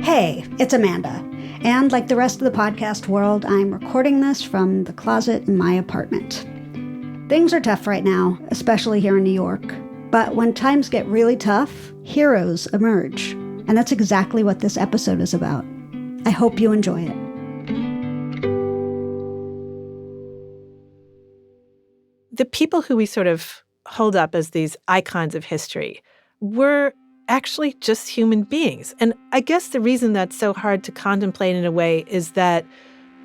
Hey, it's Amanda. And like the rest of the podcast world, I'm recording this from the closet in my apartment. Things are tough right now, especially here in New York. But when times get really tough, heroes emerge. And that's exactly what this episode is about. I hope you enjoy it. The people who we sort of hold up as these icons of history were actually just human beings. And I guess the reason that's so hard to contemplate in a way is that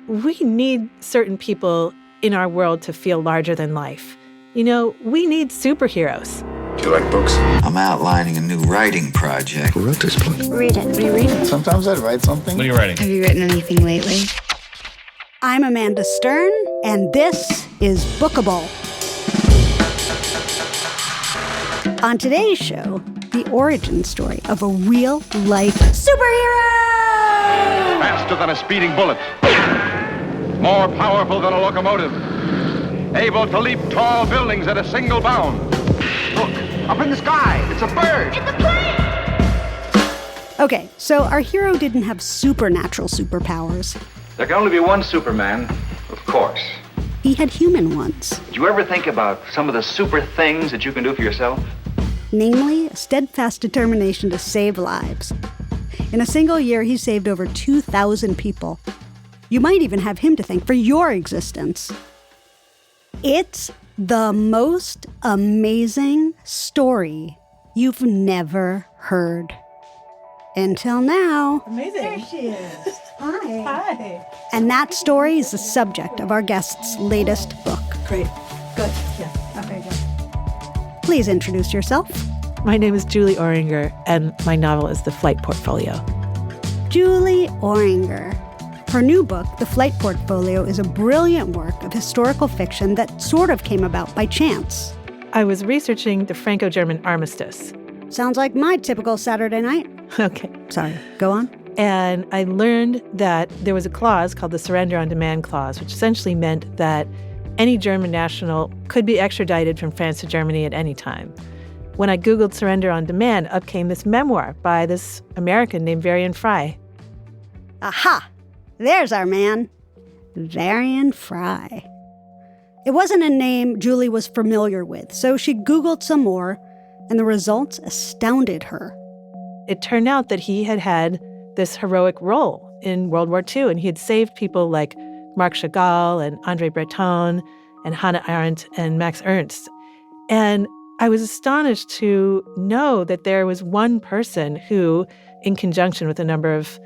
we need certain people in our world to feel larger than life. You know, we need superheroes. Do you like books? I'm outlining a new writing project. Who wrote this book? Read it. What are you reading? Sometimes I'd write something. What are you writing? Have you written anything lately? I'm Amanda Stern, and this is Bookable. On today's show, the origin story of a real-life superhero! Faster than a speeding bullet. More powerful than a locomotive. Able to leap tall buildings at a single bound. Look, up in the sky, it's a bird. It's a plane! Okay, so our hero didn't have supernatural superpowers. There can only be one Superman, of course. He had human ones. Did you ever think about some of the super things that you can do for yourself? Namely, a steadfast determination to save lives. In a single year, he saved over 2,000 people. You might even have him to thank for your existence. It's the most amazing story you've never heard. Until now. Amazing. There she is. Hi. Hi. And that story is the subject of our guest's latest book. Great. Good. Yeah. Okay, good. Please introduce yourself. My name is Julie Orringer, and my novel is The Flight Portfolio. Julie Orringer. Her new book, The Flight Portfolio, is a brilliant work of historical fiction that sort of came about by chance. I was researching the Franco-German armistice. Sounds like my typical Saturday night. Okay. Sorry, go on. And I learned that there was a clause called the Surrender on Demand Clause, which essentially meant that any German national could be extradited from France to Germany at any time. When I Googled Surrender on Demand, up came this memoir by this American named Varian Fry. Aha! There's our man. Varian Fry. It wasn't a name Julie was familiar with, so she Googled some more, and the results astounded her. It turned out that he had had this heroic role in World War II, and he had saved people like Marc Chagall and André Breton and Hannah Arendt and Max Ernst. And I was astonished to know that there was one person who, in conjunction with a number of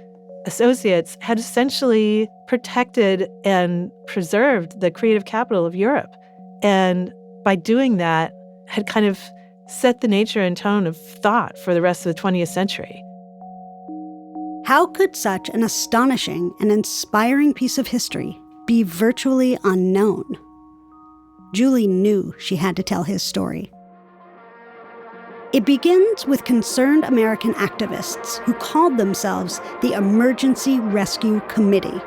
associates, had essentially protected and preserved the creative capital of Europe. And by doing that, had kind of set the nature and tone of thought for the rest of the 20th century. How could such an astonishing and inspiring piece of history be virtually unknown? Julie knew she had to tell his story. It begins with concerned American activists who called themselves the Emergency Rescue Committee.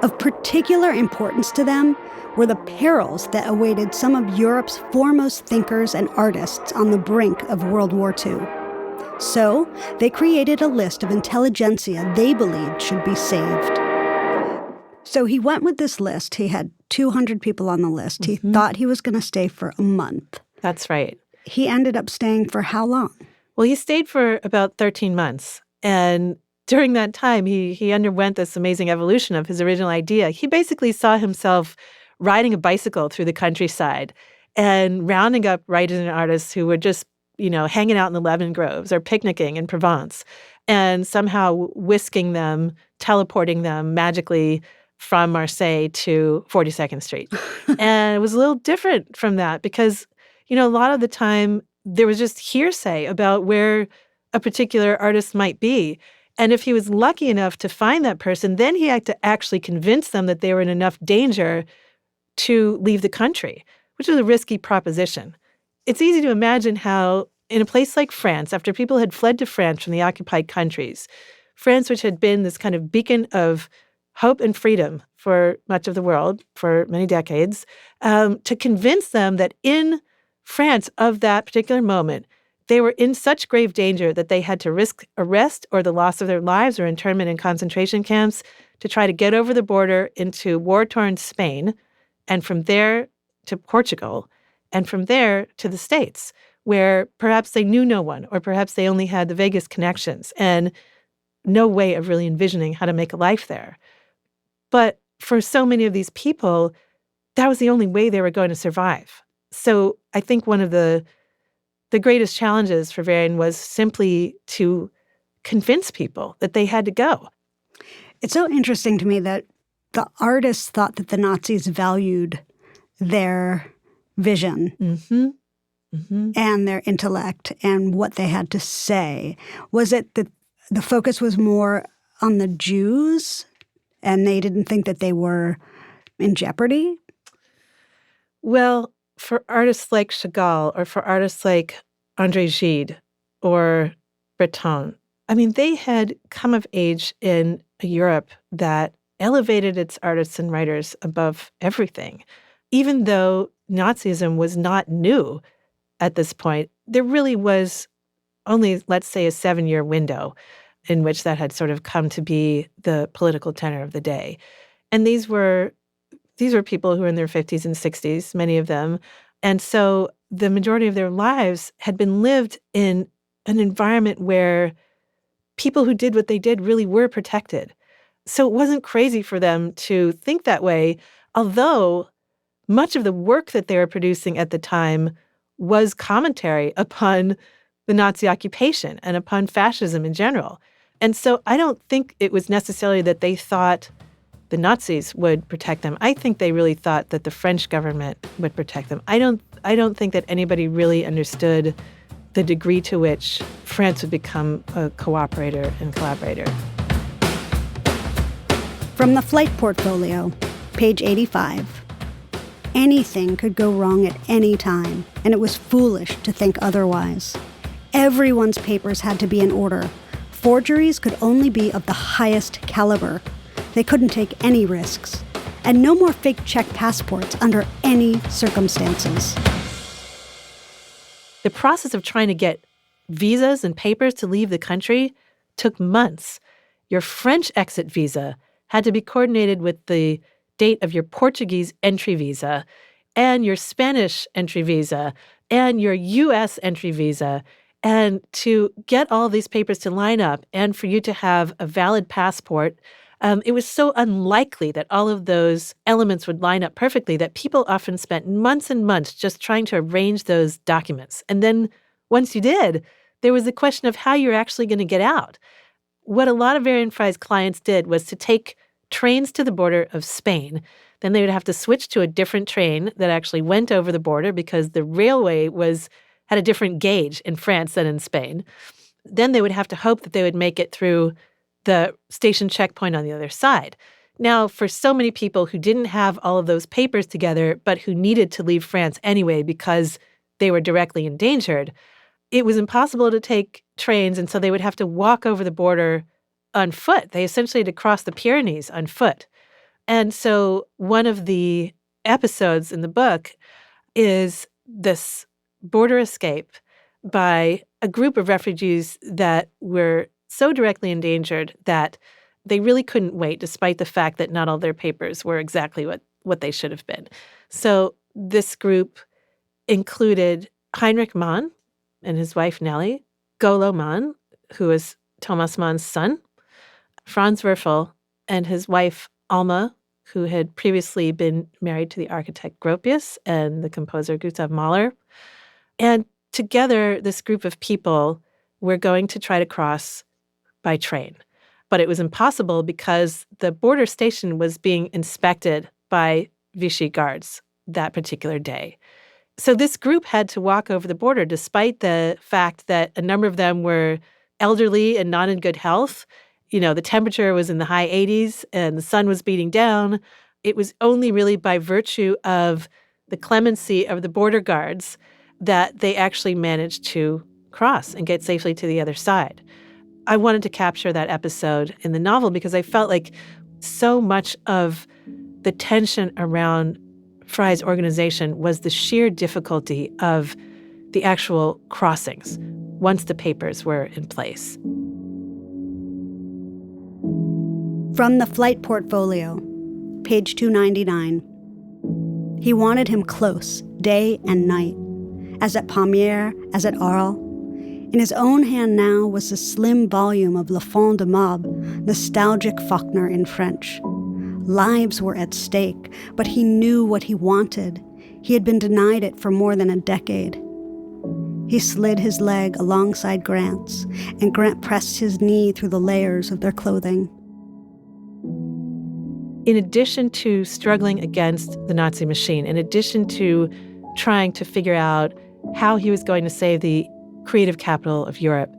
Of particular importance to them were the perils that awaited some of Europe's foremost thinkers and artists on the brink of World War II. So, they created a list of intelligentsia they believed should be saved. So he went with this list. He had 200 people on the list. He thought he was going to stay for a month. That's right. He ended up staying for how long? Well, he stayed for about 13 months. And during that time, he underwent this amazing evolution of his original idea. He basically saw himself riding a bicycle through the countryside and rounding up writers and artists who were just, hanging out in the lemon groves or picnicking in Provence, and somehow whisking them, teleporting them magically from Marseille to 42nd Street. And it was a little different from that because, a lot of the time there was just hearsay about where a particular artist might be. And if he was lucky enough to find that person, then he had to actually convince them that they were in enough danger to leave the country, which was a risky proposition. It's easy to imagine how in a place like France, after people had fled to France from the occupied countries, France, which had been this kind of beacon of hope and freedom for much of the world for many decades, to convince them that in France of that particular moment, They were in such grave danger that they had to risk arrest or the loss of their lives or internment in concentration camps to try to get over the border into war-torn Spain, and from there to Portugal, and from there to the States, where perhaps they knew no one, or perhaps they only had the vaguest connections and no way of really envisioning how to make a life there. But for so many of these people, that was the only way they were going to survive. So I think one of the greatest challenges for Varian was simply to convince people that they had to go. It's so interesting to me that the artists thought that the Nazis valued their vision and their intellect and what they had to say. Was it that the focus was more on the Jews and they didn't think that they were in jeopardy? Well, for artists like Chagall or for artists like André Gide or Breton, I mean, they had come of age in a Europe that elevated its artists and writers above everything. Even though Nazism was not new at this point, there really was only, let's say, a 7-year window in which that had sort of come to be the political tenor of the day. And these were people who were in their 50s and 60s, many of them. And so the majority of their lives had been lived in an environment where people who did what they did really were protected. So it wasn't crazy for them to think that way, although much of the work that they were producing at the time was commentary upon the Nazi occupation and upon fascism in general. And so I don't think it was necessarily that they thought the Nazis would protect them. I think they really thought that the French government would protect them. I don't think that anybody really understood the degree to which France would become a cooperator and collaborator. From the Flight Portfolio, page 85. Anything could go wrong at any time, and it was foolish to think otherwise. Everyone's papers had to be in order. Forgeries could only be of the highest caliber. They couldn't take any risks. And no more fake Czech passports under any circumstances. The process of trying to get visas and papers to leave the country took months. Your French exit visa had to be coordinated with the date of your Portuguese entry visa and your Spanish entry visa and your U.S. entry visa. And to get all these papers to line up and for you to have a valid passport, it was so unlikely that all of those elements would line up perfectly that people often spent months and months just trying to arrange those documents. And then once you did, there was the question of how you're actually going to get out. What a lot of Varian Fry's clients did was to take trains to the border of Spain. Then they would have to switch to a different train that actually went over the border because the railway had a different gauge in France than in Spain. Then they would have to hope that they would make it through the station checkpoint on the other side. Now, for so many people who didn't have all of those papers together, but who needed to leave France anyway because they were directly endangered, it was impossible to take trains, and so they would have to walk over the border on foot. They essentially had to cross the Pyrenees on foot. And so one of the episodes in the book is this border escape by a group of refugees that were so directly endangered that they really couldn't wait, despite the fact that not all their papers were exactly what they should have been. So this group included Heinrich Mann and his wife Nellie, Golo Mann, who was Thomas Mann's son, Franz Werfel, and his wife Alma, who had previously been married to the architect Gropius and the composer Gustav Mahler. And together, this group of people were going to try to cross by train. But it was impossible because the border station was being inspected by Vichy guards that particular day. So this group had to walk over the border despite the fact that a number of them were elderly and not in good health. You know, the temperature was in the high 80s and the sun was beating down. It was only really by virtue of the clemency of the border guards that they actually managed to cross and get safely to the other side. I wanted to capture that episode in the novel because I felt like so much of the tension around Fry's organization was the sheer difficulty of the actual crossings once the papers were in place. From the flight portfolio, page 299. He wanted him close, day and night, as at Palmières, as at Arles. In his own hand now was the slim volume of Le Fond de Mauve, nostalgic Faulkner in French. Lives were at stake, but he knew what he wanted. He had been denied it for more than a decade. He slid his leg alongside Grant's, and Grant pressed his knee through the layers of their clothing. In addition to struggling against the Nazi machine, in addition to trying to figure out how he was going to save the creative capital of Europe,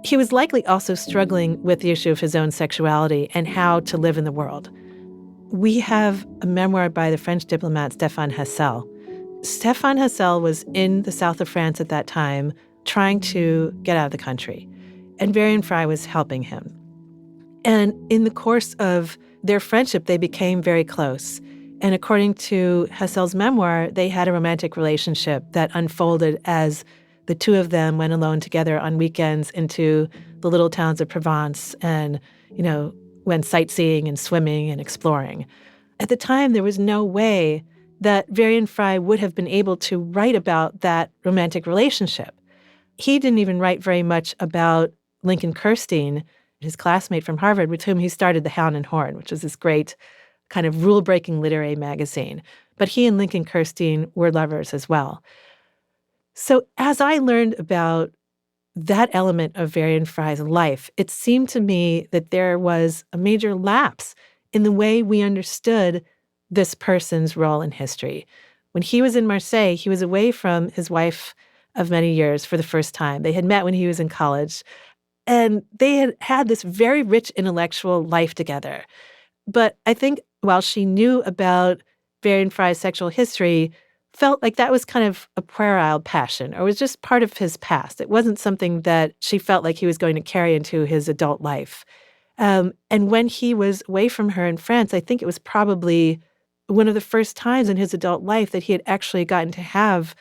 he was likely also struggling with the issue of his own sexuality and how to live in the world. We have a memoir by the French diplomat Stéphane Hessel. Stéphane Hessel was in the south of France at that time trying to get out of the country, and Varian Fry was helping him. And in the course of their friendship, they became very close. And according to Hessel's memoir, they had a romantic relationship that unfolded as the two of them went alone together on weekends into the little towns of Provence and, went sightseeing and swimming and exploring. At the time, there was no way that Varian Fry would have been able to write about that romantic relationship. He didn't even write very much about Lincoln Kirstein, his classmate from Harvard, with whom he started The Hound and Horn, which was this great kind of rule-breaking literary magazine. But he and Lincoln Kirstein were lovers as well. So as I learned about that element of Varian Fry's life, it seemed to me that there was a major lapse in the way we understood this person's role in history. When he was in Marseille, he was away from his wife of many years for the first time. They had met when he was in college, and they had had this very rich intellectual life together. But I think while she knew about Varian Fry's sexual history, felt like that was kind of a puerile passion, or was just part of his past. It wasn't something that she felt like he was going to carry into his adult life. And when he was away from her in France, I think it was probably one of the first times in his adult life that he had actually gotten to have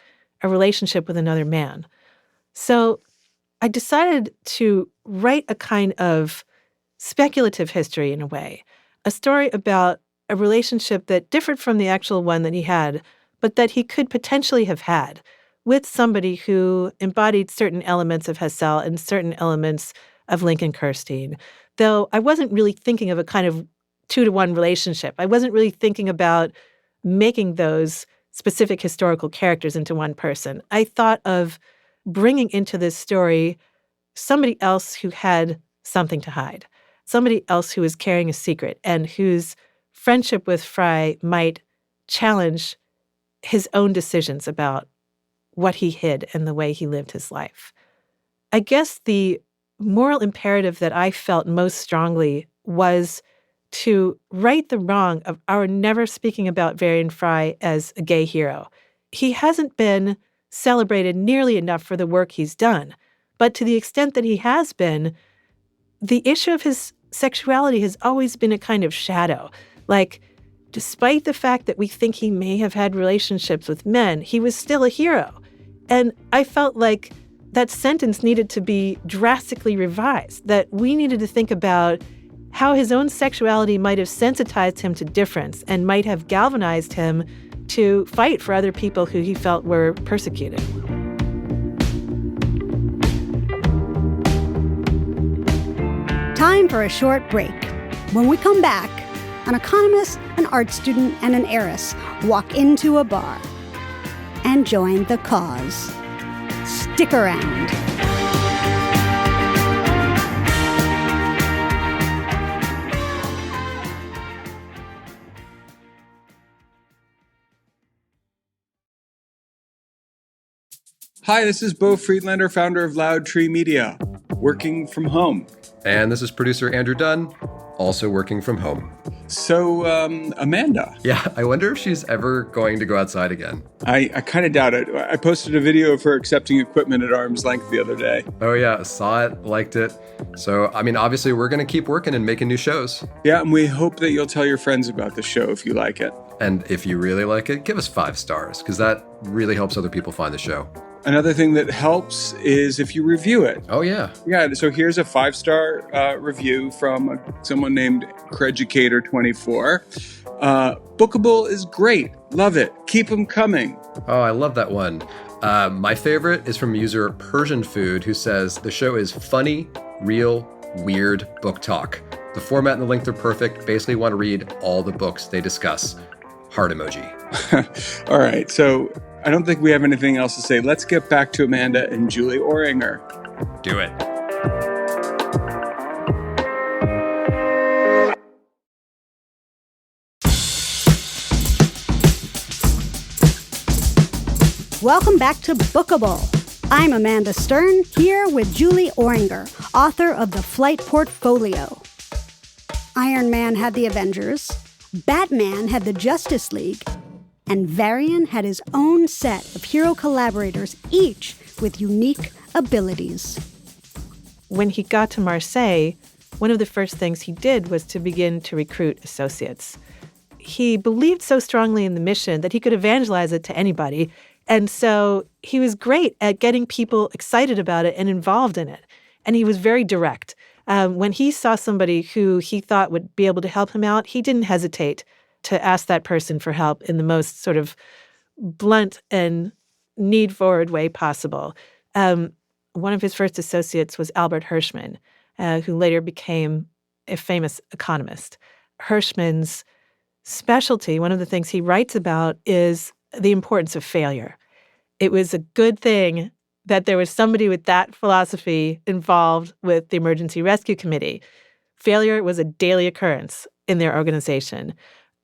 a relationship with another man. So I decided to write a kind of speculative history in a way, a story about a relationship that differed from the actual one that he had, but that he could potentially have had with somebody who embodied certain elements of Hessel and certain elements of Lincoln Kirstein. Though I wasn't really thinking of a kind of 2-to-1 relationship. I wasn't really thinking about making those specific historical characters into one person. I thought of bringing into this story somebody else who had something to hide, somebody else who was carrying a secret and whose friendship with Fry might challenge his own decisions about what he hid and the way he lived his life. I guess the moral imperative that I felt most strongly was to right the wrong of our never speaking about Varian Fry as a gay hero. He hasn't been celebrated nearly enough for the work he's done, but to the extent that he has been, the issue of his sexuality has always been a kind of shadow. Like, despite the fact that we think he may have had relationships with men, he was still a hero. And I felt like that sentence needed to be drastically revised, that we needed to think about how his own sexuality might have sensitized him to difference and might have galvanized him to fight for other people who he felt were persecuted. Time for a short break. When we come back, an economist, an art student, and an heiress walk into a bar and join the cause. Stick around. Hi, this is Bo Friedlander, founder of Loud Tree Media, working from home. And this is producer Andrew Dunn, also working from home. So, Amanda. Yeah, I wonder if she's ever going to go outside again. I kind of doubt it. I posted a video of her accepting equipment at arm's length the other day. Oh yeah, saw it, liked it. So, I mean, obviously we're going to keep working and making new shows. Yeah, and we hope that you'll tell your friends about the show if you like it. And if you really like it, give us 5 stars, because that really helps other people find the show. Another thing that helps is if you review it. Oh, yeah. Yeah, so here's a 5-star review from someone named Creducator24. Bookable is great. Love it. Keep them coming. Oh, I love that one. My favorite is from user Persian Food, who says, the show is funny, real, weird book talk. The format and the length are perfect. Basically want to read all the books they discuss. Heart emoji. All right, so I don't think we have anything else to say. Let's get back to Amanda and Julie Orringer. Do it. Welcome back to Bookable. I'm Amanda Stern, here with Julie Orringer, author of The Flight Portfolio. Iron Man had the Avengers, Batman had the Justice League, and Varian had his own set of hero collaborators, each with unique abilities. When he got to Marseille, one of the first things he did was to begin to recruit associates. He believed so strongly in the mission that he could evangelize it to anybody. And so he was great at getting people excited about it and involved in it. And he was very direct. When he saw somebody who he thought would be able to help him out, he didn't hesitate to ask that person for help in the most sort of blunt and need-forward way possible. One of his first associates was Albert Hirschman, who later became a famous economist. Hirschman's specialty, one of the things he writes about, is the importance of failure. It was a good thing that there was somebody with that philosophy involved with the Emergency Rescue Committee. Failure was a daily occurrence in their organization.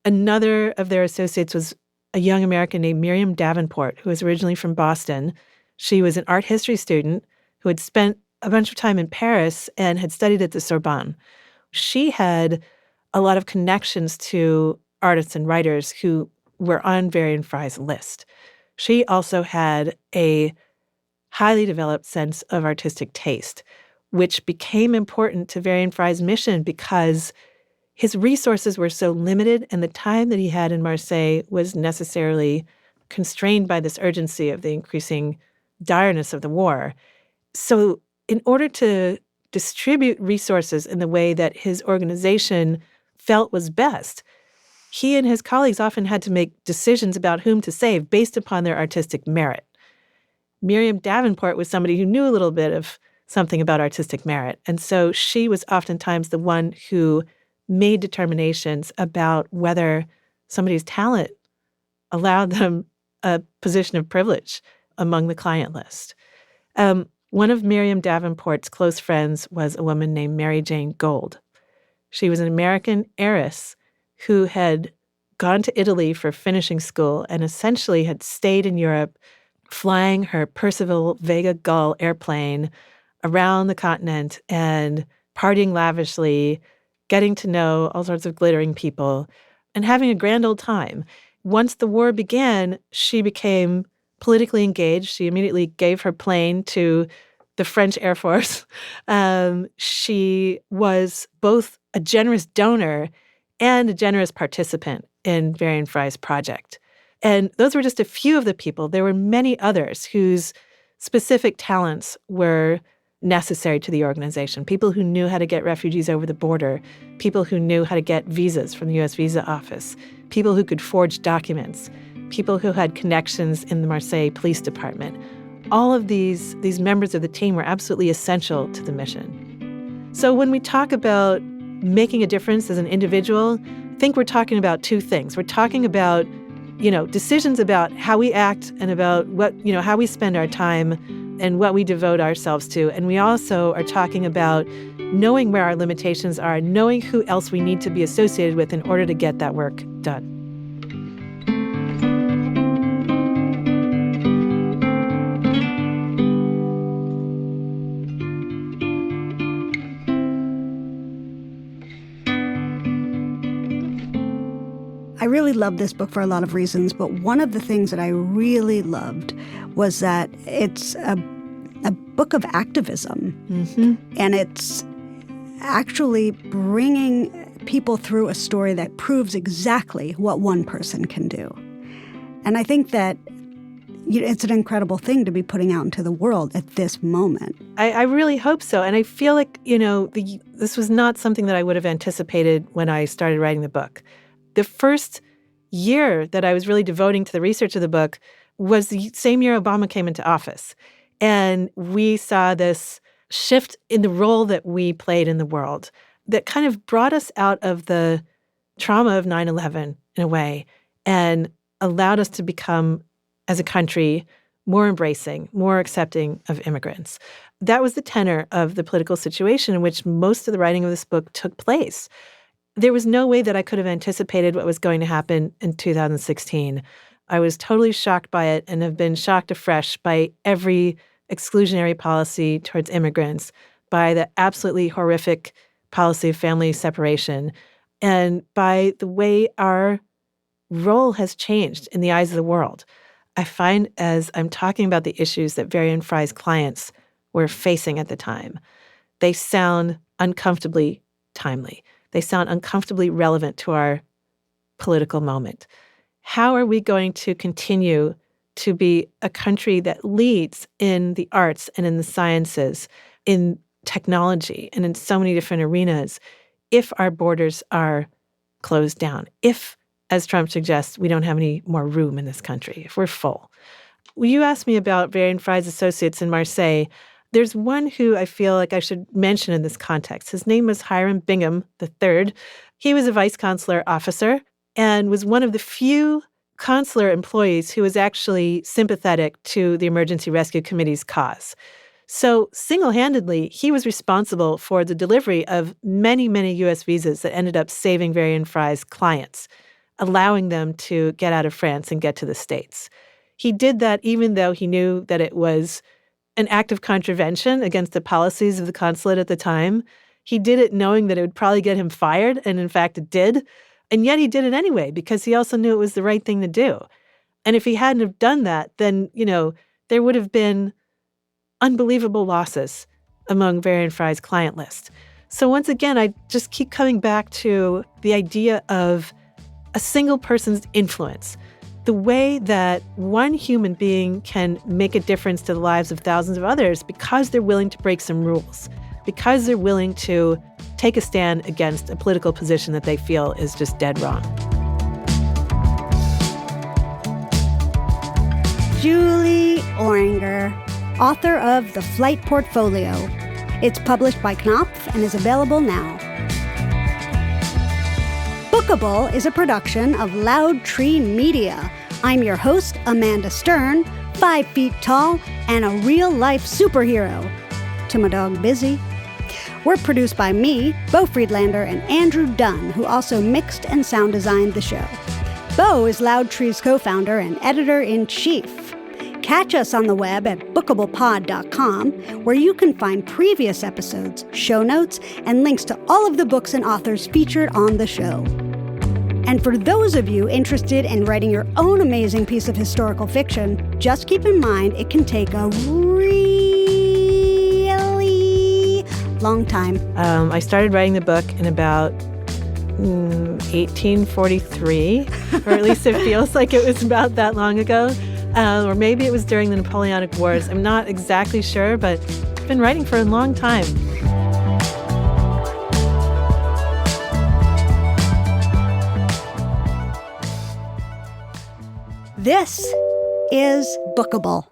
Another of their associates was a young American named Miriam Davenport, who was originally from Boston. She was an art history student who had spent a bunch of time in Paris and had studied at the Sorbonne. She had a lot of connections to artists and writers who were on Varian Fry's list. She also had a highly developed sense of artistic taste, which became important to Varian Fry's mission because his resources were so limited and the time that he had in Marseille was necessarily constrained by this urgency of the increasing direness of the war. So in order to distribute resources in the way that his organization felt was best, he and his colleagues often had to make decisions about whom to save based upon their artistic merit. Miriam Davenport was somebody who knew a little bit of something about artistic merit, and so she was oftentimes the one who made determinations about whether somebody's talent allowed them a position of privilege among the client list. One of Miriam Davenport's close friends was a woman named Mary Jane Gold. She was an American heiress who had gone to Italy for finishing school and essentially had stayed in Europe, flying her Percival Vega Gull airplane around the continent and partying lavishly, getting to know all sorts of glittering people, and having a grand old time. Once the war began, she became politically engaged. She immediately gave her plane to the French Air Force. She was both a generous donor and a generous participant in Varian Fry's project. And those were just a few of the people. There were many others whose specific talents were necessary to the organization. People who knew how to get refugees over the border, people who knew how to get visas from the U.S. Visa Office, people who could forge documents, people who had connections in the Marseille Police Department. All of these members of the team were absolutely essential to the mission. So when we talk about making a difference as an individual, I think we're talking about two things. We're talking about, decisions about how we act and about how we spend our time and what we devote ourselves to. And we also are talking about knowing where our limitations are, knowing who else we need to be associated with in order to get that work done. I really loved this book for a lot of reasons, but one of the things that I really loved was that it's a book of activism. Mm-hmm. And it's actually bringing people through a story that proves exactly what one person can do. And I think that it's an incredible thing to be putting out into the world at this moment. I really hope so. And I feel like, this was not something that I would have anticipated when I started writing the book. The first year that I was really devoting to the research of the book was the same year Obama came into office. And we saw this shift in the role that we played in the world that kind of brought us out of the trauma of 9/11 in a way and allowed us to become, as a country, more embracing, more accepting of immigrants. That was the tenor of the political situation in which most of the writing of this book took place. There was no way that I could have anticipated what was going to happen in 2016. I was totally shocked by it and have been shocked afresh by every exclusionary policy towards immigrants, by the absolutely horrific policy of family separation, and by the way our role has changed in the eyes of the world. I find as I'm talking about the issues that Varian Fry's clients were facing at the time, they sound uncomfortably timely. They sound uncomfortably relevant to our political moment. How are we going to continue to be a country that leads in the arts and in the sciences, in technology, and in so many different arenas if our borders are closed down, if, as Trump suggests, we don't have any more room in this country, if we're full? Well, you asked me about Varian Fry's associates in Marseille. There's one who I feel like I should mention in this context. His name was Hiram Bingham III. He was a vice consular officer and was one of the few consular employees who was actually sympathetic to the Emergency Rescue Committee's cause. So single-handedly, he was responsible for the delivery of many, many U.S. visas that ended up saving Varian Fry's clients, allowing them to get out of France and get to the States. He did that even though he knew that it was an act of contravention against the policies of the consulate at the time. He did it knowing that it would probably get him fired, and in fact it did. And yet he did it anyway because he also knew it was the right thing to do. And if he hadn't have done that, then, there would have been unbelievable losses among Varian Fry's client list. So once again, I just keep coming back to the idea of a single person's influence, the way that one human being can make a difference to the lives of thousands of others because they're willing to break some rules, because they're willing to take a stand against a political position that they feel is just dead wrong. Julie Orringer, author of The Flight Portfolio. It's published by Knopf and is available now. Bookable is a production of Loud Tree Media. I'm your host, Amanda Stern, 5 feet tall and a real-life superhero. To my dog, Busy. We're produced by me, Bo Friedlander, and Andrew Dunn, who also mixed and sound designed the show. Bo is Loud Tree's co-founder and editor-in-chief. Catch us on the web at bookablepod.com, where you can find previous episodes, show notes, and links to all of the books and authors featured on the show. And for those of you interested in writing your own amazing piece of historical fiction, just keep in mind it can take a really long time. I started writing the book in about 1843, or at least it feels like it was about that long ago. Or maybe it was during the Napoleonic Wars. I'm not exactly sure, but I've been writing for a long time. This is Bookable.